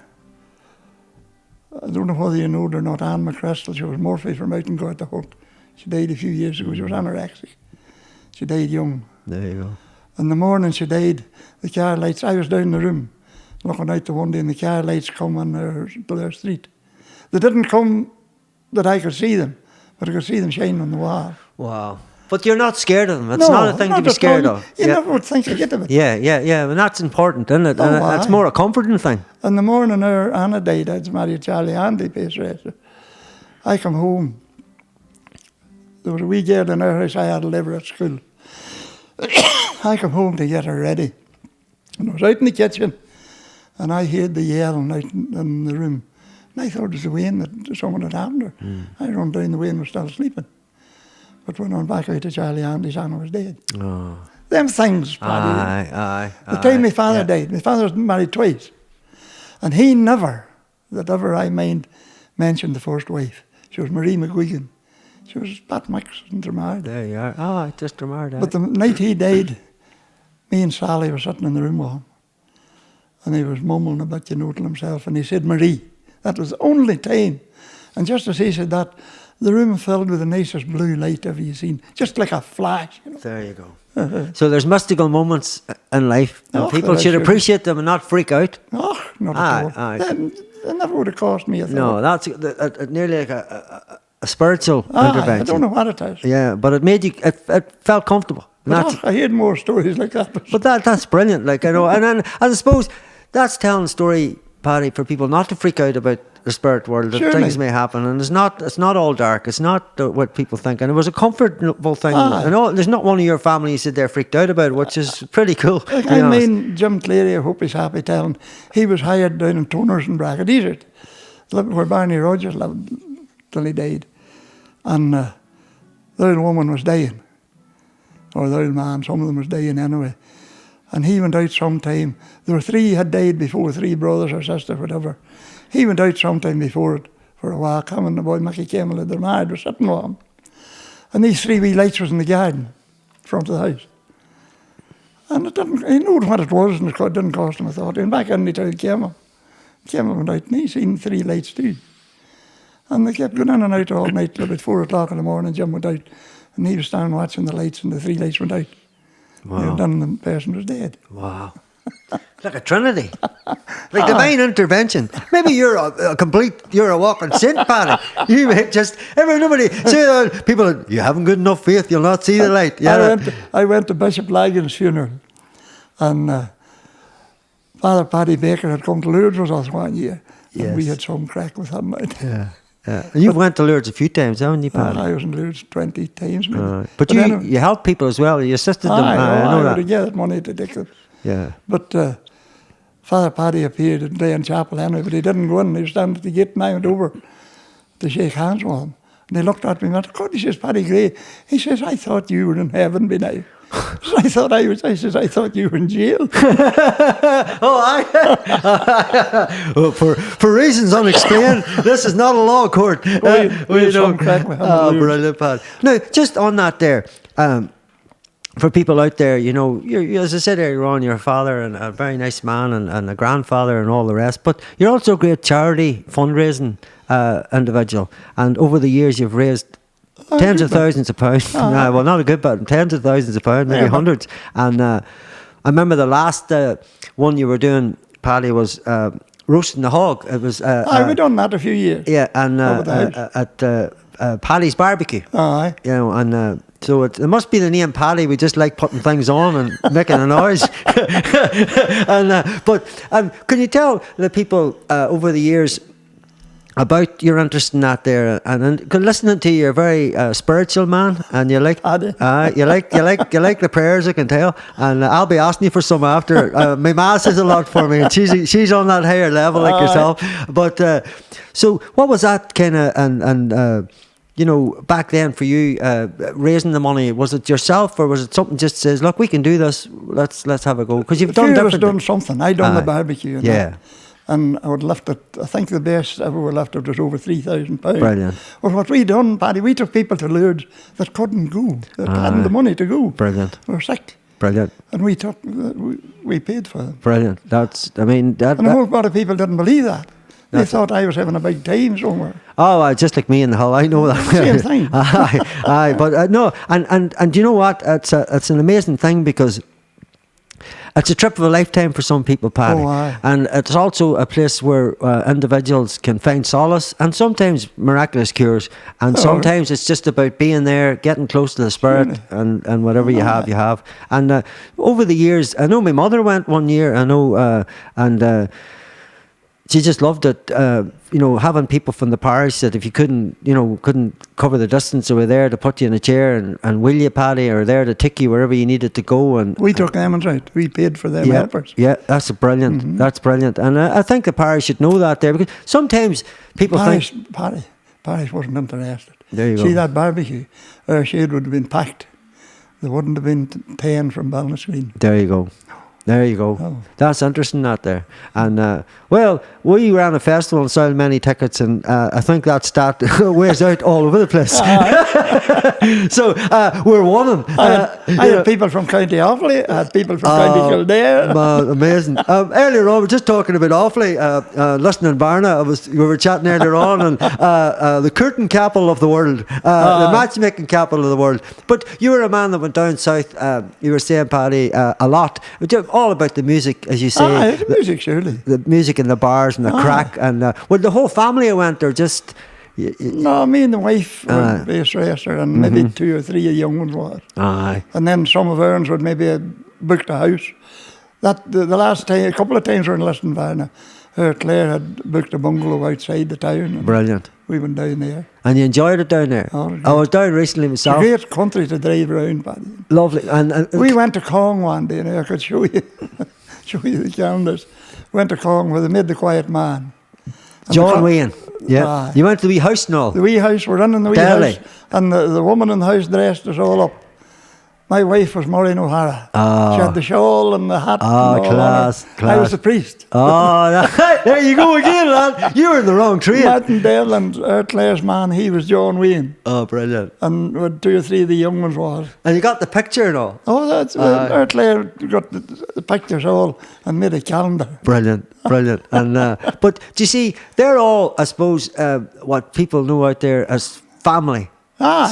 don't know whether you know or not, Anne McChrystal, she was Murphy from out in Gorta Hook. She died a few years ago. She was anorexic. She died young. There you go. In the morning she died, the car lights, I was down in the room looking out the window and the car lights come on their street. They didn't come that I could see them, but I could see them shining on the wall. Wow. But you're not scared of them. It's not a thing to be scared of. You never would think I'd get of it. Yeah. And that's important, isn't it? And it's more a comforting thing. In the morning, Anna died. I'd married Charlie Andy, pace racer. I come home. There was a wee girl in our house. I had to live her at school. I come home to get her ready. And I was out in the kitchen, and I heard the yelling out in the room. And I thought it was the Wayne that someone had happened to her. I run down, the Wayne was still sleeping. But when I went back out to Charlie Andy's, Anna was dead. Oh. Them things, Paddy. Aye. The time my father died, my father was married twice. And he never, that ever I mind, mentioned the first wife. She was Marie McGuigan. She was Pat Mix and Dromard. There you are. Just Dromard. But the night he died, me and Sally were sitting in the room with him. And he was mumbling a bit, you know, to himself. And he said, "Marie." That was the only time. And just as he said that, the room filled with the nicest blue light ever you seen. Just like a flash, you know. There you go. So there's mystical moments in life, and people should should appreciate them and not freak out. Oh, not at all. Aye. That never would have cost me a thought. No, that's nearly like a spiritual intervention. I don't know what it is. Yeah, but it made you. It felt comfortable. I heard more stories like that. But that's brilliant. Like, I know, and I suppose that's telling a story, Paddy, for people not to freak out about the spirit world, that Surely. things may happen, and it's not all dark. It's not what people think, and it was a comfortable thing. I know there's not one of your family you sit there freaked out about, which is pretty cool. Like I mean, Jim Cleary, I hope he's happy telling, he was hired down in Toners and Bracadisert, where Barney Rogers lived till he died, and the old woman was dying, or the old man, some of them was dying anyway. And he went out sometime. There were three had died before, 3 brothers or sisters, whatever. He went out sometime before it for a while, coming, the boy Mickey Campbell at their married was sitting with him. And these 3 wee lights was in the garden, in front of the house. And it didn't, he knew what it was, and it didn't cost him a thought. And back in, he told Campbell. Campbell went out, and he seen 3 lights too. And they kept going in and out all night till about 4 o'clock in the morning. Jim went out, and he was standing watching the lights, and the 3 lights went out. Wow. Then the person was dead. Wow. Like a trinity. Like divine intervention. Maybe you're you're a walking saint, Paddy. You may just, nobody, people, you haven't good enough faith, you'll not see the light. Yeah. I went to Bishop Lagan's funeral, and Father Paddy Baker had come to Lourdes with us one year, and we had some crack with him. Yeah. And you've went to Lourdes a few times, haven't you, Paddy? I was in Lourdes 20 times maybe. But anyway, you helped people as well, you assisted them. I know that. I would get money to take them. Yeah. But Father Paddy appeared in Day in Chapel anyway, but he didn't go in. He was standing at the gate, and I went over to shake hands with him. And he looked at me and went, "God," he says, "Paddy Gray." He says, "I thought you were in heaven by now." So I thought you were in jail. For reasons unexplained, this is not a law court. We had some crack with him. Brilliant, Paddy. Now, just on that there, for people out there, you know, you're, as I said earlier on, you're a father and a very nice man and a grandfather and all the rest, but you're also a great charity fundraising individual. And over the years, you've raised tens of thousands of pounds. Well, not a good bit, tens of thousands of pounds, maybe hundreds. And I remember the last one you were doing, Paddy, was roasting the hog. It was. We've done that a few years. Yeah, and at Paddy's barbecue. Aye. You know, and so it must be the name Paddy. We just like putting things on and making a noise. But can you tell the people over the years about your interest in that there, and listening to you, you're a very spiritual man, and you like you like the prayers, I can tell, and I'll be asking you for some after. My ma says a lot for me, and she's on that higher level like yourself. But so what was that kind of and you know, back then for you, raising the money, was it yourself or was it something just says, look, we can do this, let's have a go? Because you've done different. Done something. I done the barbecue. And I would lift it. I think the best ever we lifted was over £3,000. Brilliant. Well, what we done, Paddy, we took people to Lourdes that couldn't go, that hadn't the money to go. Brilliant. They were sick. Brilliant. And we paid for them. Brilliant. And a whole lot of people didn't believe that. They thought I was having a big time somewhere. Oh, just like me in the Hull, I know that. Same thing. Aye, but no, and you know what? It's an amazing thing because it's a trip of a lifetime for some people, Paddy. And it's also a place where individuals can find solace and sometimes miraculous cures. And sometimes it's just about being there, getting close to the Spirit, and whatever you have, you have. And over the years, I know my mother went one year, I know, she just loved it, you know, having people from the parish that if you couldn't cover the distance, they were there to put you in a chair and wheel you, Paddy, or there to take you wherever you needed to go. And we took them and right. We paid for them helpers. Yeah, that's brilliant. Mm-hmm. That's brilliant. And I think the parish should know that there, because sometimes people think parish wasn't interested. There you go. See that barbecue? Our shade would have been packed. There wouldn't have been 10 from Ballinascreen. There you go. There you go. Oh. That's interesting, that there. And well, we ran a festival and sold many tickets, and I think that stat wears out all over the place. So we're one. I had people from County Offaly. I had people from County Kildare. Amazing. Earlier on, we were just talking about Offaly. Listening Barna, we were chatting earlier on, and the curtain capital of the world, the matchmaking capital of the world. But you were a man that went down south. You were saying, Paddy, a lot. All about the music, as you say. The music, surely. The music in the bars and the crack. And well, the whole family went, or just... No, me and the wife were bass racer, and maybe 2 or 3 young ones were. And then some of ours would maybe booked a house. That the last time, a couple of times we were in Listonvarna, Claire had booked a bungalow outside the town. Brilliant. We went down there. And you enjoyed it down there? I was down recently myself. It's a great country to drive around, Paddy. Lovely. And we went to Cahore one day, and I could show you the calendars. Went to Cahore where they made The Quiet Man. And John Wayne. Yeah. You went to the wee house and all? The wee house, we're in the wee house. And the woman in the house dressed us all up. My wife was Maureen O'Hara. She had the shawl and the hat. Class. I was the priest. There you go again, lad. You were in the wrong tree. Martindale and Claire's man, he was John Wayne. Oh, brilliant. And with 2 or 3 of the young ones was. And you got the picture and all? Oh, that's Claire got the pictures all and made a calendar. Brilliant. And but do you see, they're all, I suppose, what people know out there as family.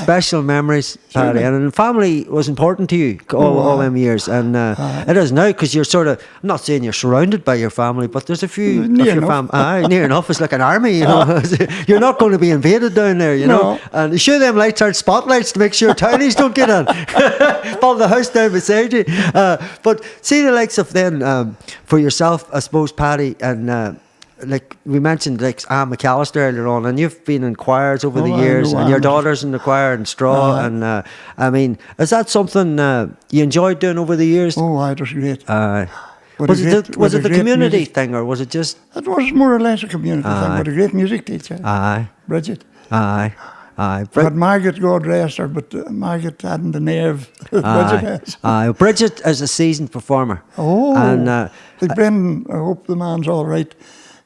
Special memories, Paddy. And family was important to you all them years. And it is now, because you're sort of, I'm not saying you're surrounded by your family, but there's a few near of your family. Near enough. It's like an army, you know. You're not going to be invaded down there, you know. And you show them lights out spotlights to make sure townies don't get in. Follow the house down beside you. But see the likes of then, for yourself, I suppose, Paddy, and like we mentioned, like Anne McAllister earlier on, and you've been in choirs over the years, and your daughter's in the choir in Straw, and I mean, is that something you enjoyed doing over the years? Oh, it was great. Was it the community thing, or was it just? It was more or less a community thing, but a great music teacher. Bridget. But Margaret, God rest her, but Margaret hadn't the nerve Bridget has. Bridget is a seasoned performer. And like Brendan, I hope the man's all right.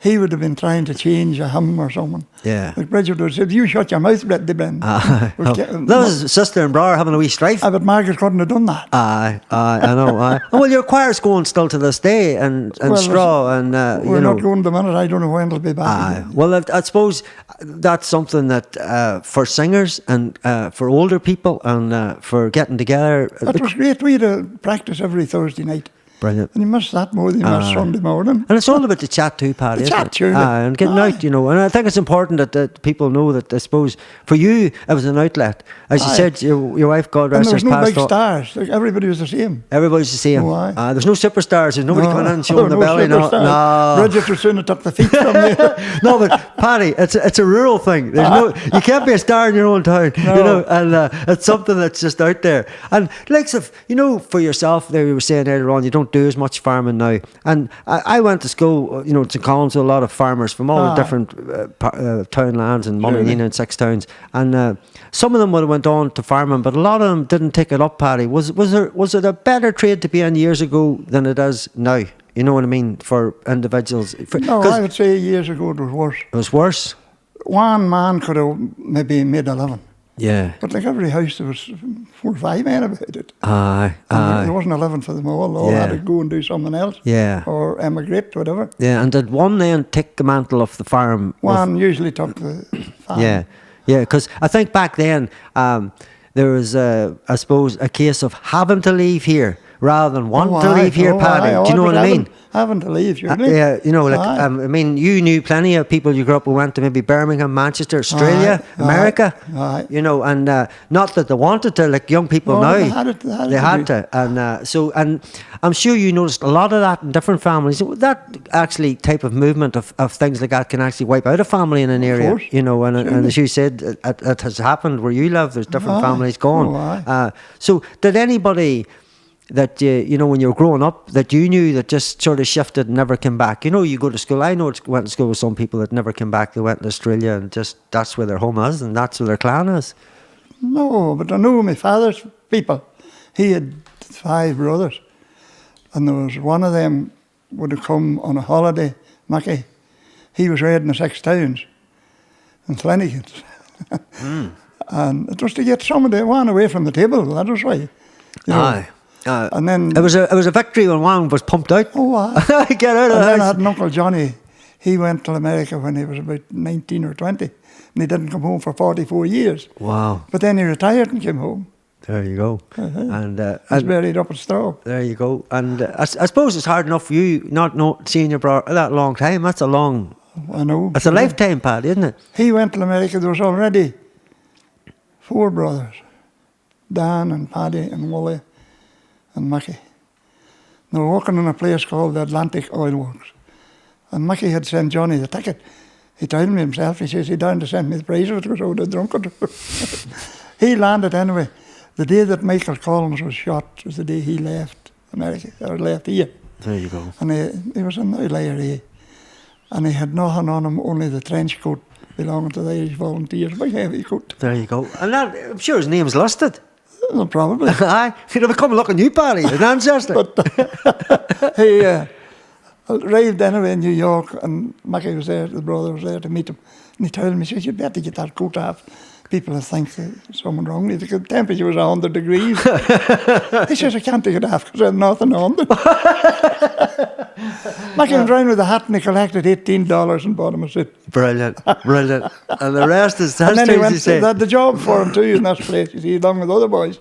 he would have been trying to change a hymn or something. Yeah. Like Bridget would have said, "You shut your mouth, Ben." That was sister and brother having a wee strife. But Margaret couldn't have done that. I know. Well, your choir's going still to this day, and Straw, and we're not going the minute. I don't know when it'll be back. Well, I suppose that's something that for singers and for older people and for getting together. It was great. We had a practice every Thursday night. Brilliant. And you missed that more than you missed Sunday morning. And it's all about the chat too, Paddy, isn't it? And getting out, you know. And I think it's important that people know that, I suppose, for you, it was an outlet. As you said, your wife, God rest her, passed on. And there was no big stars. Like, everybody was the same. Everybody's the same. There's no superstars. There's nobody coming in and showing their belly. No. Bridget would soon have took the feet from me. No, but Paddy, it's a rural thing. There's you can't be a star in your own town, you know, and it's something that's just out there. And likes of, you know, for yourself, there you were saying earlier on, you don't do as much farming now. And I went to school, you know, to Collins with a lot of farmers from all the different townlands and Mulleenina and Six Towns. And some of them would have went on to farming, but a lot of them didn't take it up, Paddy. Was it a better trade to be in years ago than it is now? You know what I mean? For individuals. No, I would say years ago it was worse. It was worse? One man could have maybe made a living. Yeah. But like every house, there was 4 or 5 men about it. Aye. There wasn't a living for them all. They all had to go and do something else. Yeah. Or emigrate, whatever. Yeah, and did one then take the mantle of the farm? One usually took the farm. Yeah. Yeah, because I think back then there was, I suppose, a case of having to leave here rather than wanting to leave here, Paddy. Do you know what I mean? Having to leave, surely. Yeah, you know, like, I mean, you knew plenty of people you grew up who went to maybe Birmingham, Manchester, Australia, America, you know, and not that they wanted to, like young people now. They had to. And so, and I'm sure you noticed a lot of that in different families. That actually type of movement of things like that can actually wipe out a family in an area, you know, and as you said, it has happened where you live, there's different families gone. So did anybody that, you know, when you were growing up, that you knew that just sort of shifted and never came back? You know, you go to school. I went to school with some people that never came back. They went to Australia and just, that's where their home is and that's where their clan is. No, but I know my father's people. He had 5 brothers. And there was one of them would have come on a holiday, Mickey. He was raiding the 6 towns in Flanagan's. And it was to get some of the one away from the table. That was why. You know. And then it was a victory when one was pumped out. Get out of the house. And then I had an Uncle Johnny. He went to America when he was about 19 or 20, and he didn't come home for 44 years. Wow! But then he retired and came home. There you go. And he's buried up at Straw. There you go. And I suppose it's hard enough for you not seeing your brother that long time. That's a long. I know. It's a lifetime, Paddy, isn't it? He went to America. There was already 4 brothers, Dan and Paddy and Wally and Mickey. They were working in a place called the Atlantic Oil Works. And Mickey had sent Johnny the ticket. He told me himself, he says, he down to send me the price of it because I would have drunk it. He landed anyway. The day that Michael Collins was shot was the day he left America, or left here. There you go. And he was in the IRA. And he had nothing on him, only the trench coat belonging to the Irish Volunteers, big heavy coat. There you go. And that, I'm sure his name's listed. Well, probably. Aye. He'd have come looking you, Paddy, an ancestor. But he arrived anyway in New York, and Mickey was there, the brother was there to meet him. And he told me, he says, you'd better get that coat off. People will think there's something wrong. The temperature was 100 degrees. He says, I can't take it off because I have nothing on them. Mickey went round with a hat and he collected $18 and bought him a suit. Brilliant, brilliant. And the rest is history, and then he went they had the job for him too in that place, you see, along with other boys.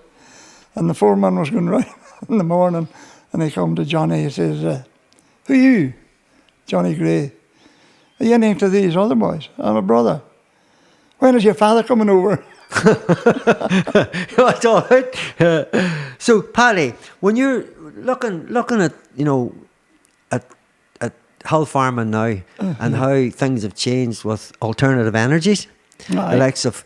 And the foreman was going round in the morning and he come to Johnny, he says, who are you? Johnny Gray. Are you anything to these other boys? I'm a brother. When is your father coming over? That's all right. So, Paddy, when you're looking at, you know, at hill farming now and how things have changed with alternative energies, the likes of,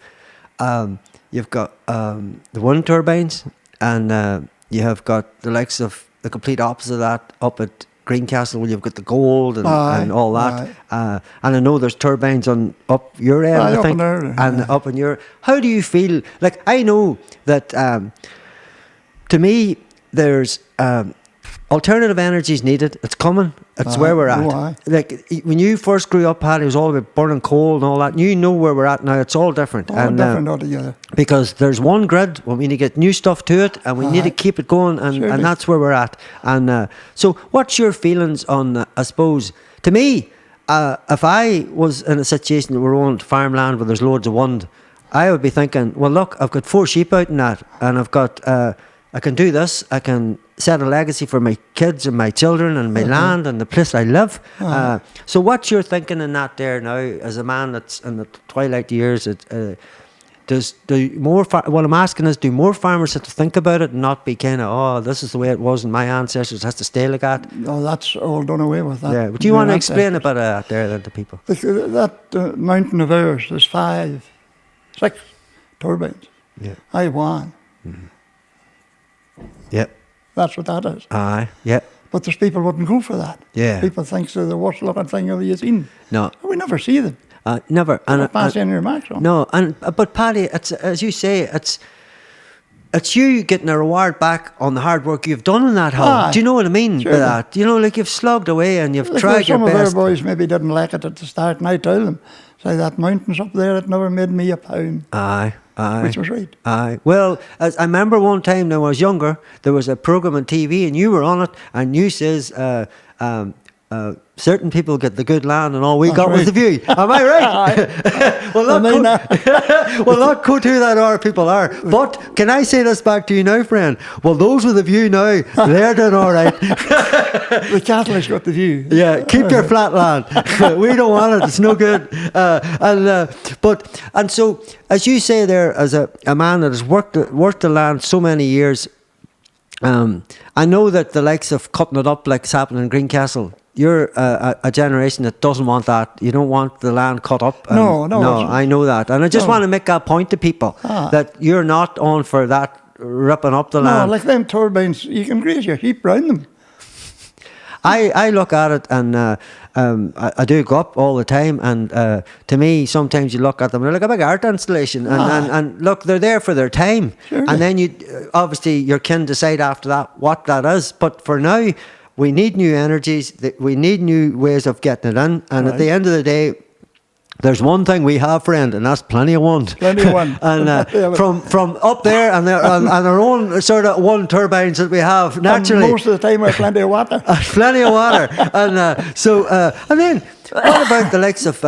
you've got the wind turbines, and you have got the likes of the complete opposite of that up at Greencastle, where you've got the gold and all that. And I know there's turbines on up your end, I think, and up in your. How do you feel? Like, I know that to me, there's alternative energy is needed. It's coming. It's where we're at. Like when you first grew up, Paddy, it was all about burning coal and all that. You know where we're at now. It's all different. Different altogether. Because there's one grid. We need to get new stuff to it, and we need to keep it going, and that's where we're at. And so, what's your feelings on? I suppose to me, if I was in a situation that we're on farmland where there's loads of wind, I would be thinking, well, look, I've got 4 sheep out in that, and I've got. I can do this. I can set a legacy for my kids and my children and my land and the place I live. So what's your thinking in that there now, as a man that's in the twilight years? What I'm asking is, do more farmers have to think about it and not be kind of, oh, this is the way it was in my ancestors, it has to stay like that? No, that's all done away with. That. Yeah, but do you want to explain about that there then to people? That mountain of ours, there's 5, 6 turbines. Yeah. I won. Mm-hmm. Yep. That's what that is. Aye, yep. But there's people wouldn't go for that. Yeah. People think they're the worst looking thing you've seen. No. We never see them. Never. And pass any remarks on. No, but Paddy, it's as you say, it's you getting a reward back on the hard work you've done in that hole. Do you know what I mean by that? You know, like you've slugged away and you've tried your best. Some of our boys maybe didn't like it at the start, and I tell them, say that mountain's up there, it never made me a pound. Aye. Which was right. Aye. Well, I remember one time when I was younger, there was a programme on TV and you were on it, and you says, certain people get the good land and all we got was the view. Am I right? Well, not quite who that are people are. But can I say this back to you now, friend? Well, those with the view now, they're doing all right. The Catholics got the view. Yeah, keep your flat land. We don't want it. It's no good. And so, as you say there, as a man that has worked the land so many years, I know that the likes of cutting it up like it's happening in Greencastle, you're a generation that doesn't want that. You don't want the land cut up. No, I know that. And I just want to make that point to people, that you're not on for that ripping up the land. No, like them turbines, you can graze your sheep round them. I look at it and I do go up all the time, and to me sometimes you look at them, they're like a big art installation, and look, they're there for their time. Surely. And then you obviously your kin decide after that what that is, but for now we need new energies, we need new ways of getting it in, and at the end of the day, there's one thing we have, friend, and that's plenty of wind. Plenty of wind. And from up there and our own sort of wind turbines that we have naturally. And most of the time we have plenty of water. Plenty of water. And and then what about the likes of,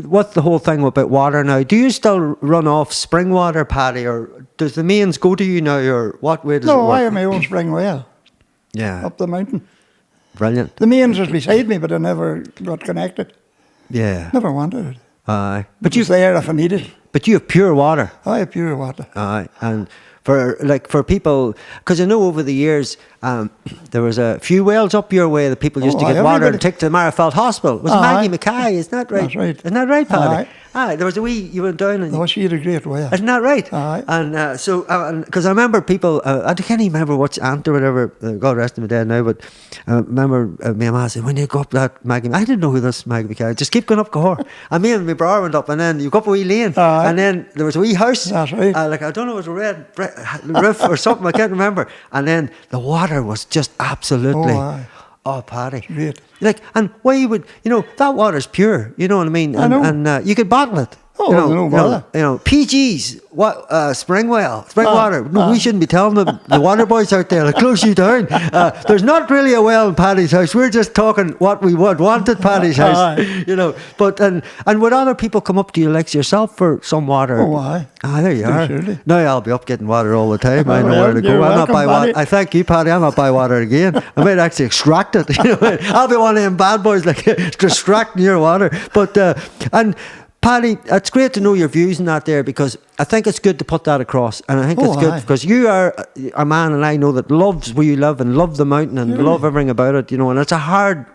what's the whole thing about water now? Do you still run off spring water, Paddy, or does the mains go to you now, or what way does it work? No, I have my own spring well. Yeah. Up the mountain. Brilliant. The mains is beside me, but I never got connected. Yeah. Never wanted it. Aye. But you're there if I need it. But you have pure water. I have pure water. Aye. And for people, because I know over the years there was a few wells up your way that people used to get water and take to the Marifeld Hospital. It was Maggie Mackay, isn't that right? That's right. Isn't that right, Paddy? Aye, there was a wee, you went down and... Oh, she had a great well. Isn't that right? Aye. And so, because I remember people, I can't even remember which aunt or whatever, God rest him dead now, but I remember my mama saying, when you go up that Maggie, I didn't know who this Maggie Mackay, just keep going up Cahore. And me and my brother went up, and then you go up a wee lane, and then there was a wee house. That's right. Like, I don't know, it was a red roof or something, I can't remember. And then the water was just absolutely... Oh, Paddy. Great. Like, and why you would, that water's pure, you know what I mean? And, I and know. you could bottle it. Oh, no bother. PG's, spring water. No, we shouldn't be telling the water boys out there to close you down. There's not really a well in Paddy's house. We're just talking what we would want at Paddy's house, But, and would other people come up to you like yourself for some water? Oh, aye. There you are. Surely. Now I'll be up getting water all the time. I know where to go. I'm not buy water. I thank you, Paddy. I'll not buy water again. I might actually extract it. I'll be one of them bad boys like extracting your water. But, and... Paddy, it's great to know your views on that there, because I think it's good to put that across, and I think it's good because you are a man, and I know that loves where you live and love the mountain and love everything about it, and it's a hard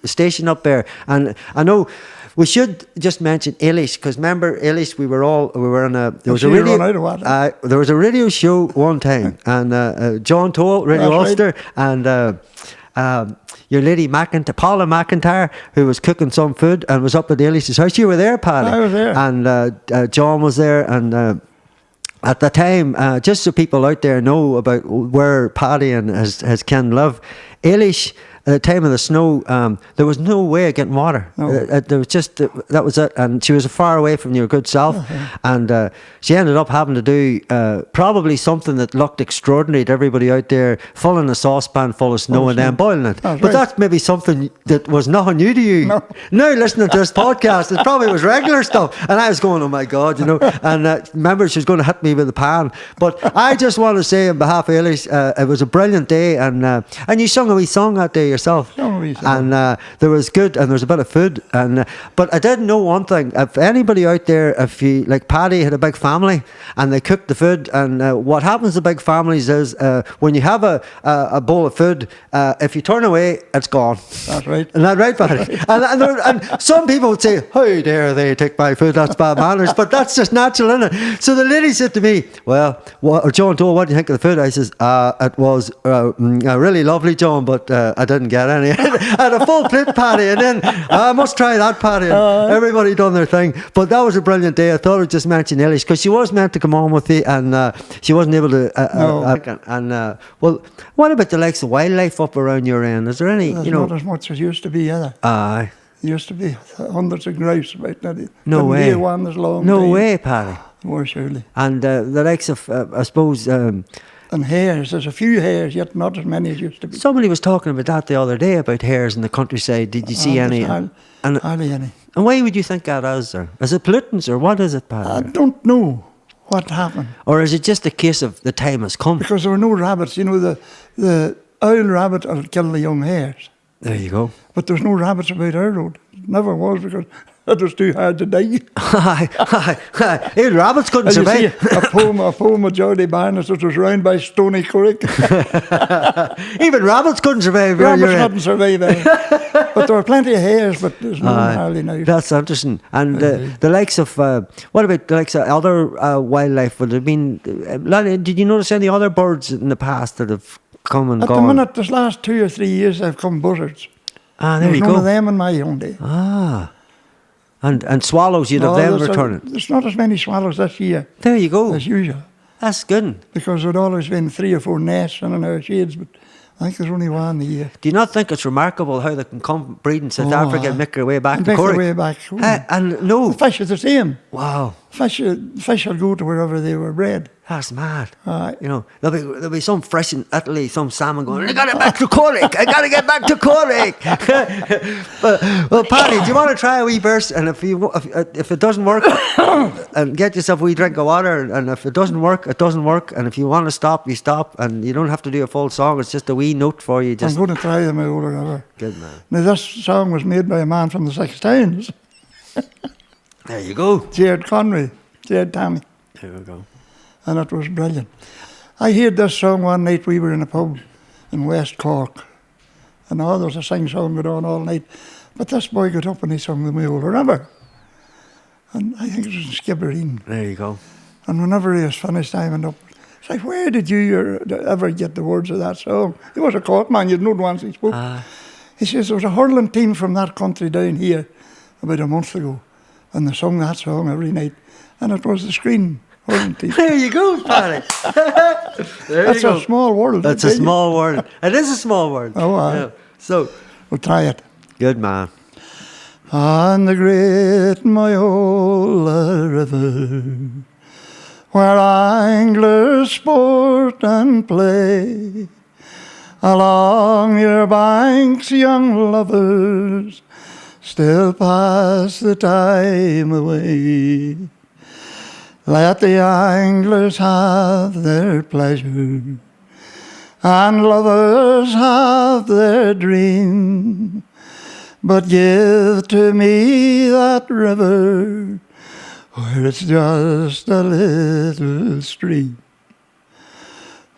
station up there. And I know we should just mention Eilish, because remember Eilish, we were on there was a radio show one time, and John Toll, Radio Ulster, and your lady Paula McIntyre, who was cooking some food and was up at Eilish's house. You were there, Paddy. I was there. And John was there, and at the time, just so people out there know about where Paddy and his kin live, Ailish, at the time of the snow, there was no way of getting water. No. There was just, that was it. And she was far away from your good self. And she ended up having to do probably something that looked extraordinary to everybody out there, filling a saucepan full of snow and then boiling it. That's But right. that's maybe something that was not new to you. No. Now listening to this podcast, it probably was regular stuff. And I was going, oh my God, And remember, she was going to hit me with a pan. But I just want to say on behalf of Ailish, it was a brilliant day. And you sung a wee song that day yourself. Sung a wee song. And there was good, and there was a bit of food. And but I did know one thing: if anybody out there, if you like Paddy had a big family and they cooked the food, and what happens to big families is when you have a bowl of food, if you turn away, it's gone. That's right. Isn't that right, Paddy? And some people would say, "How dare they take my food? That's bad manners." But that's just natural, isn't it? So the lady said to me, "Well, John told, what do you think of the food?" I says, "It was really lovely, John, but I didn't get any." I had a full plate, Paddy, and then I must try that, Paddy. And everybody done their thing. But that was a brilliant day. I thought I'd just mention Ailish because she was meant to come on with you, and she wasn't able to. Well, what about the likes of wildlife up around your end? Is there any? There's not as much as used to be either. Aye. There used to be hundreds of grouse about now. No way. One as long. No time. way, Paddy. More surely. And the likes of, I suppose. And hares. There's a few hares, yet not as many as used to be. Somebody was talking about that the other day about hares in the countryside. Did you see any? Hardly any. And why would you think that is, sir? Is it pollutants or what is it, Paddy? I don't know what happened. Or is it just a case of the time has come? Because there were no rabbits. The owl rabbit will kill the young hares. There you go. But there's no rabbits about our road. Never was because it was too hard to die. Hey, rabbits couldn't And you see survive. a poem of Geordie Barnes that was round by Stony Creek. Even rabbits couldn't survive. Rabbits couldn't survive there. But there were plenty of hares, but there's no hardly now. That's interesting. And the likes of, what about the likes of other wildlife? Would have been, did you notice any other birds in the past that have come and At gone? the minute, this last 2 or 3 years, I've come buzzards. There There's you none go. of them in my own day. And swallows, you'd have them returning. There's not as many swallows this year There you go. as usual. That's good. Because there'd always been 3 or 4 nests in our shades, but I think there's only one a year. Do you not think it's remarkable how they can come breed in South Africa and make their way back And to make their Cork? way back. And no. The fish is the same. Wow. Fish will go to wherever they were bred. That's mad. Aye. There'll be some fresh in Italy, some salmon going, I got to get back to Cork. I got to get back to Cork. Well, Paddy, do you want to try a wee verse? And if it doesn't work, and get yourself a wee drink of water. And if it doesn't work, it doesn't work. And if you want to stop, you stop. And you don't have to do a full song. It's just a wee note for you. I'm going to try them out or whatever. Good man. Now, this song was made by a man from the Six Towns, There you go. Jared Conway, Jared Tammy. There we go. And it was brilliant. I heard this song one night. We were in a pub in West Cork, and there was a sing-song going on all night. But this boy got up and he sung the My Old River. And I think it was in Skibbereen. There you go. And whenever he was finished, I went up. It's like, where did you ever get the words of that song? He was a Cork man, you'd known once he spoke. He says, there was a hurling team from that country down here about a month ago, and they sung that song every night. And it was the Screen hurling team. There you go, Paddy. That's a small world. That's a small word. It is a small word. Oh, aye. Yeah. So, We'll try it. good man. On the great Myola River, where anglers sport and play, along your banks, young lovers still pass the time away. Let the anglers have their pleasure, and lovers have their dream. But give to me that river where it's just a little stream.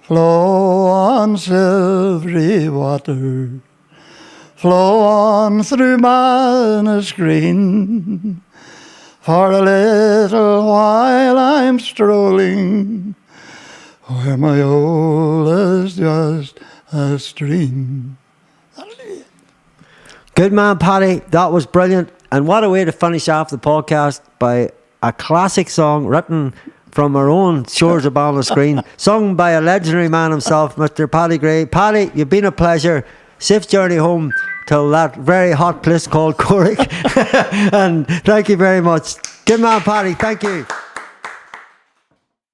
Flow on, silvery water, flow on through Ballinascreen. For a little while I'm strolling where my is just a stream. Good man, Paddy. That was brilliant. And what a way to finish off the podcast by a classic song written from our own shores of Ballinascreen, sung by a legendary man himself, Mr. Paddy Gray. Paddy, you've been a pleasure. Safe journey home to that very hot place called Cork. And thank you very much. Good man, Paddy. Thank you.